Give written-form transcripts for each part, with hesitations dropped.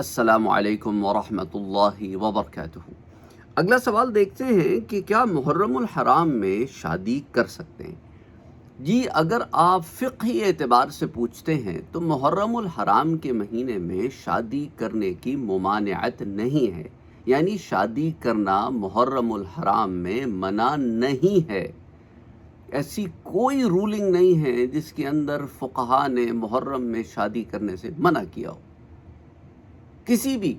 السلام علیکم ورحمۃ اللہ وبرکاتہ۔ اگلا سوال دیکھتے ہیں کہ کیا محرم الحرام میں شادی کر سکتے ہیں؟ جی، اگر آپ فقہی اعتبار سے پوچھتے ہیں تو محرم الحرام کے مہینے میں شادی کرنے کی ممانعت نہیں ہے، یعنی شادی کرنا محرم الحرام میں منع نہیں ہے۔ ایسی کوئی رولنگ نہیں ہے جس کے اندر فقہا نے محرم میں شادی کرنے سے منع کیا ہو۔ کسی بھی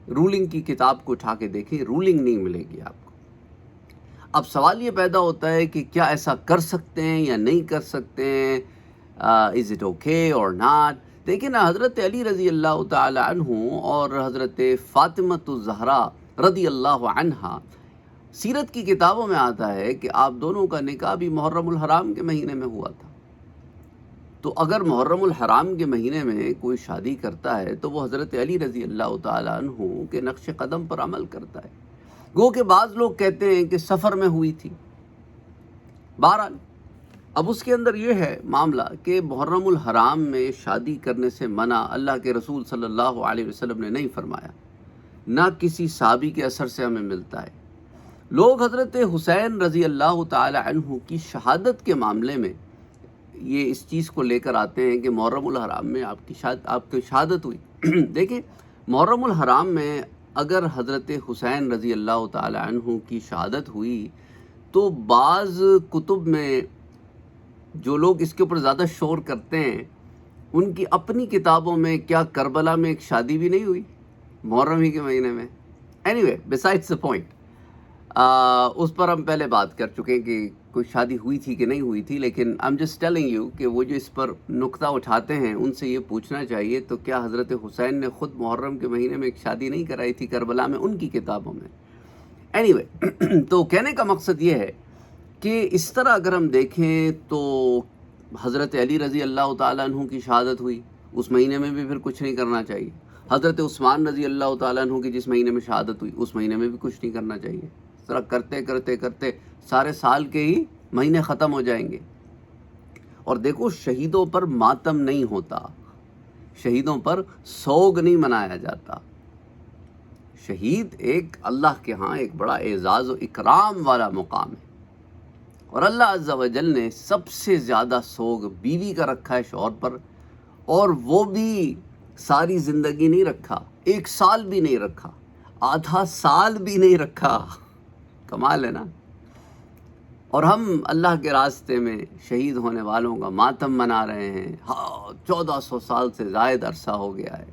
رولنگ کی کتاب کو اٹھا کے دیکھیں، رولنگ نہیں ملے گی آپ کو۔ اب سوال یہ پیدا ہوتا ہے کہ کیا ایسا کر سکتے ہیں یا نہیں کر سکتے ہیں، از اٹ اوکے اور ناٹ؟ دیکھیں نا، حضرت علی رضی اللہ تعالی عنہ اور حضرت فاطمۃ الزہرا رضی اللہ عنہا، سیرت کی کتابوں میں آتا ہے کہ آپ دونوں کا نکاح بھی محرم الحرام کے مہینے میں ہوا تھا۔ تو اگر محرم الحرام کے مہینے میں کوئی شادی کرتا ہے تو وہ حضرت علی رضی اللہ تعالیٰ عنہ کے نقش قدم پر عمل کرتا ہے۔ گو کہ بعض لوگ کہتے ہیں کہ سفر میں ہوئی تھی۔ بہرحال اب اس کے اندر یہ ہے معاملہ کہ محرم الحرام میں شادی کرنے سے منع اللہ کے رسول صلی اللہ علیہ وسلم نے نہیں فرمایا، نہ کسی صحابی کے اثر سے ہمیں ملتا ہے۔ لوگ حضرت حسین رضی اللہ تعالی عنہ کی شہادت کے معاملے میں یہ اس چیز کو لے کر آتے ہیں کہ محرم الحرام میں آپ کی شہادت ہوئی۔ دیکھیں، محرم الحرام میں اگر حضرت حسین رضی اللہ تعالی عنہ کی شہادت ہوئی تو بعض کتب میں جو لوگ اس کے اوپر زیادہ شور کرتے ہیں، ان کی اپنی کتابوں میں کیا کربلا میں ایک شادی بھی نہیں ہوئی محرم ہی کے مہینے میں؟ Anyway, besides the point, اس پر ہم پہلے بات کر چکے ہیں کہ کوئی شادی ہوئی تھی کہ نہیں ہوئی تھی، لیکن I'm just telling you کہ وہ جو اس پر نقطہ اٹھاتے ہیں ان سے یہ پوچھنا چاہیے تو کیا حضرت حسین نے خود محرم کے مہینے میں ایک شادی نہیں کرائی تھی کربلا میں ان کی کتابوں میں؟ اینی وے، تو کہنے کا مقصد یہ ہے کہ اس طرح اگر ہم دیکھیں تو حضرت علی رضی اللہ تعالیٰ عنہ کی شہادت ہوئی، اس مہینے میں بھی پھر کچھ نہیں کرنا چاہیے۔ حضرت عثمان رضی اللہ تعالیٰ عنہ کی جس مہینے میں شہادت ہوئی اس مہینے میں بھی کچھ نہیں کرنا چاہیے۔ اس طرح کرتے کرتے کرتے سارے سال کے ہی مہینے ختم ہو جائیں گے۔ اور دیکھو، شہیدوں پر ماتم نہیں ہوتا، شہیدوں پر سوگ نہیں منایا جاتا۔ شہید ایک اللہ کے ہاں ایک بڑا اعزاز و اکرام والا مقام ہے، اور اللہ عز و جل نے سب سے زیادہ سوگ بیوی کا رکھا ہے شوہر پر، اور وہ بھی ساری زندگی نہیں رکھا، 1 سال بھی نہیں رکھا، آدھا سال بھی نہیں رکھا۔ کمال ہے نا؟ اور ہم اللہ کے راستے میں شہید ہونے والوں کا ماتم منا رہے ہیں۔ 1400 سال سے زائد عرصہ ہو گیا ہے،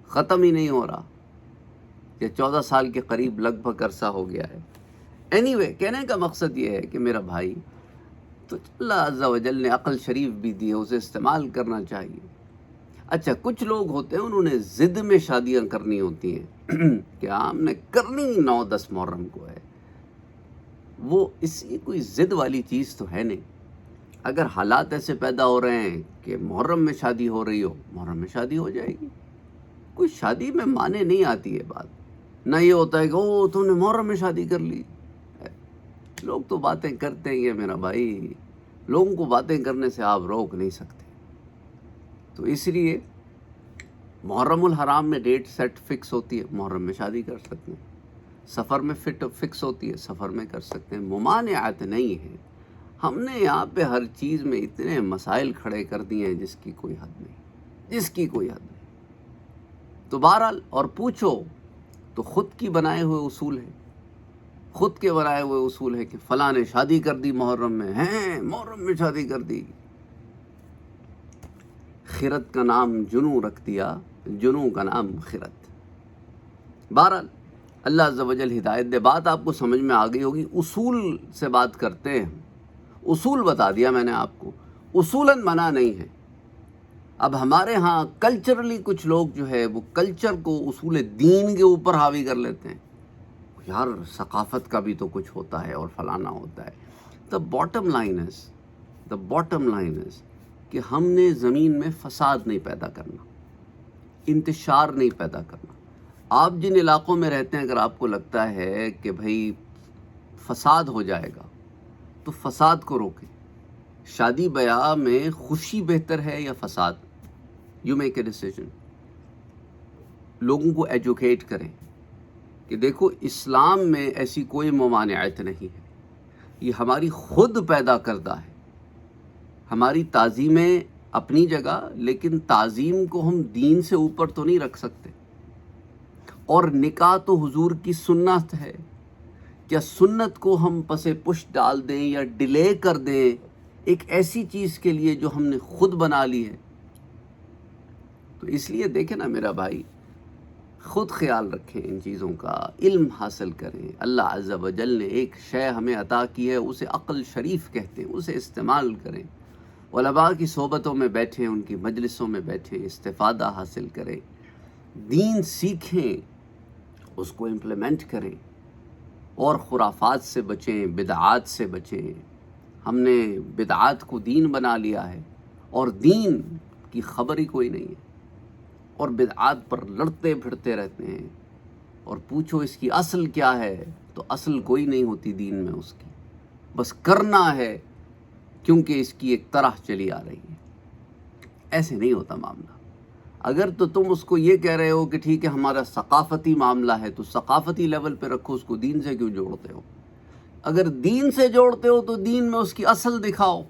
ختم ہی نہیں ہو رہا، یہ 14 سال کے قریب لگ بھگ عرصہ ہو گیا ہے۔ اینی وے، کہنے کا مقصد یہ ہے کہ میرا بھائی، تو اللہ عز و جل نے عقل شریف بھی دی ہے، اسے استعمال کرنا چاہیے۔ اچھا، کچھ لوگ ہوتے ہیں انہوں نے ضد میں شادیاں کرنی ہوتی ہیں کہ ہم نے کرنی 9-10 محرم کو ہے۔ وہ اس کی کوئی ضد والی چیز تو ہے نہیں۔ اگر حالات ایسے پیدا ہو رہے ہیں کہ محرم میں شادی ہو رہی ہو، محرم میں شادی ہو جائے گی، کوئی شادی میں مانے نہیں آتی ہے بات۔ نہ یہ ہوتا ہے کہ او تم نے محرم میں شادی کر لی۔ لوگ تو باتیں کرتے ہی ہیں میرا بھائی، لوگوں کو باتیں کرنے سے آپ روک نہیں سکتے۔ تو اس لیے محرم الحرام میں ڈیٹ سیٹ فکس ہوتی ہے، محرم میں شادی کر سکتے ہیں۔ سفر میں فکس ہوتی ہے، سفر میں کر سکتے ہیں، ممانعت نہیں ہے۔ ہم نے یہاں پہ ہر چیز میں اتنے مسائل کھڑے کر دیے ہیں جس کی کوئی حد نہیں، جس کی کوئی حد نہیں۔ تو بہرحال، اور پوچھو تو خود کی بنائے ہوئے اصول ہیں، خود کے بنائے ہوئے اصول ہے کہ فلاں نے شادی کر دی محرم میں، ہیں محرم میں شادی کر دی، خرت کا نام جنوں رکھ دیا، جنوں کا نام خرت۔ بہرحال اللہ عز و جل ہدایت دے۔ بات آپ کو سمجھ میں آ گئی ہوگی، اصول سے بات کرتے ہیں، اصول بتا دیا میں نے آپ کو، اصولاً منع نہیں ہے۔ اب ہمارے ہاں کلچرلی کچھ لوگ جو ہے وہ کلچر کو اصول دین کے اوپر حاوی کر لیتے ہیں، یار ثقافت کا بھی تو کچھ ہوتا ہے اور فلانا ہوتا ہے۔ دا باٹم لائن از کہ ہم نے زمین میں فساد نہیں پیدا کرنا، انتشار نہیں پیدا کرنا۔ آپ جن علاقوں میں رہتے ہیں، اگر آپ کو لگتا ہے کہ بھئی فساد ہو جائے گا تو فساد کو روکیں۔ شادی بیاہ میں خوشی بہتر ہے یا فساد؟ You make a decision. لوگوں کو ایجوکیٹ کریں کہ دیکھو اسلام میں ایسی کوئی ممانعت نہیں ہے، یہ ہماری خود پیدا کردہ ہے۔ ہماری تعظیمیں اپنی جگہ، لیکن تعظیم کو ہم دین سے اوپر تو نہیں رکھ سکتے۔ اور نکاح تو حضور کی سنت ہے، کیا سنت کو ہم پس پش ڈال دیں یا ڈیلے کر دیں ایک ایسی چیز کے لیے جو ہم نے خود بنا لی ہے؟ تو اس لیے دیکھیں نا میرا بھائی، خود خیال رکھیں ان چیزوں کا، علم حاصل کریں۔ اللہ عز و جل نے ایک شے ہمیں عطا کی ہے، اسے عقل شریف کہتے ہیں، اسے استعمال کریں۔ علماء کی صحبتوں میں بیٹھیں، ان کی مجلسوں میں بیٹھیں، استفادہ حاصل کریں، دین سیکھیں، اس کو امپلیمنٹ کریں، اور خرافات سے بچیں، بدعات سے بچیں۔ ہم نے بدعات کو دین بنا لیا ہے، اور دین کی خبر ہی کوئی نہیں ہے، اور بدعات پر لڑتے پھرتے رہتے ہیں۔ اور پوچھو اس کی اصل کیا ہے، تو اصل کوئی نہیں ہوتی دین میں اس کی، بس کرنا ہے کیونکہ اس کی ایک طرح چلی آ رہی ہے۔ ایسے نہیں ہوتا معاملہ۔ اگر تو تم اس کو یہ کہہ رہے ہو کہ ٹھیک ہے ہمارا ثقافتی معاملہ ہے، تو ثقافتی لیول پہ رکھو، اس کو دین سے کیوں جوڑتے ہو؟ اگر دین سے جوڑتے ہو تو دین میں اس کی اصل دکھاؤ۔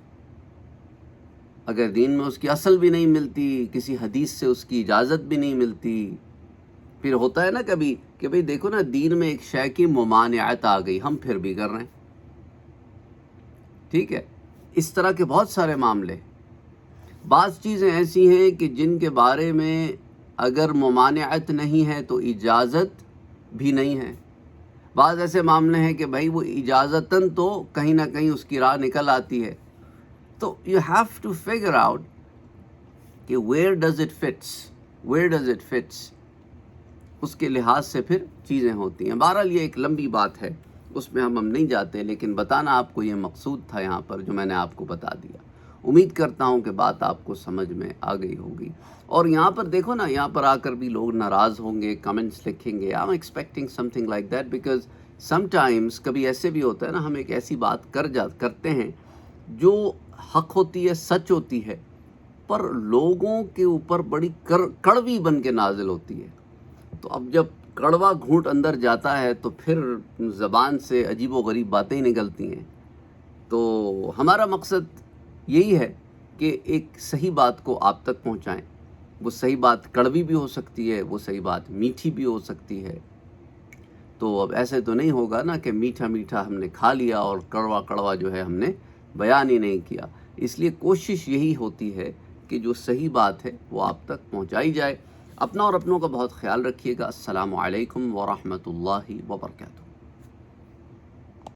اگر دین میں اس کی اصل بھی نہیں ملتی، کسی حدیث سے اس کی اجازت بھی نہیں ملتی، پھر ہوتا ہے نا کبھی کہ بھئی دیکھو نا دین میں ایک شے کی ممانعت آ گئی، ہم پھر بھی کر رہے ہیں۔ ٹھیک ہے، اس طرح کے بہت سارے معاملے۔ بعض چیزیں ایسی ہیں کہ جن کے بارے میں اگر ممانعت نہیں ہے تو اجازت بھی نہیں ہے۔ بعض ایسے معاملے ہیں کہ بھائی وہ اجازتاً تو کہیں نہ کہیں اس کی راہ نکل آتی ہے، تو you have to figure out کہ ویئر ڈز اٹ فٹس، اس کے لحاظ سے پھر چیزیں ہوتی ہیں۔ بہرحال یہ ایک لمبی بات ہے، اس میں ہم نہیں جاتے، لیکن بتانا آپ کو یہ مقصود تھا یہاں پر جو میں نے آپ کو بتا دیا۔ امید کرتا ہوں کہ بات آپ کو سمجھ میں آ گئی ہوگی۔ اور یہاں پر دیکھو نا، یہاں پر آ کر بھی لوگ ناراض ہوں گے، کمنٹس لکھیں گے۔ I am expecting some thing like that, because some times کبھی ایسے بھی ہوتا ہے نا، ہم ایک ایسی بات کرتے ہیں جو حق ہوتی ہے، سچ ہوتی ہے، پر لوگوں کے اوپر بڑی کڑوی بن کے نازل ہوتی ہے۔ تو اب جب کڑوا گھونٹ اندر جاتا ہے تو پھر زبان سے عجیب و غریب باتیں ہی نکلتی ہیں۔ تو ہمارا مقصد یہی ہے کہ ایک صحیح بات کو آپ تک پہنچائیں۔ وہ صحیح بات کڑوی بھی ہو سکتی ہے، وہ صحیح بات میٹھی بھی ہو سکتی ہے۔ تو اب ایسے تو نہیں ہوگا نا کہ میٹھا میٹھا ہم نے کھا لیا اور کڑوا کڑوا جو ہے ہم نے بیان ہی نہیں کیا۔ اس لیے کوشش یہی ہوتی ہے کہ جو صحیح بات ہے وہ آپ تک پہنچائی جائے۔ اپنا اور اپنوں کا بہت خیال رکھیے گا۔ السلام علیکم ورحمۃ اللہ وبرکاتہ۔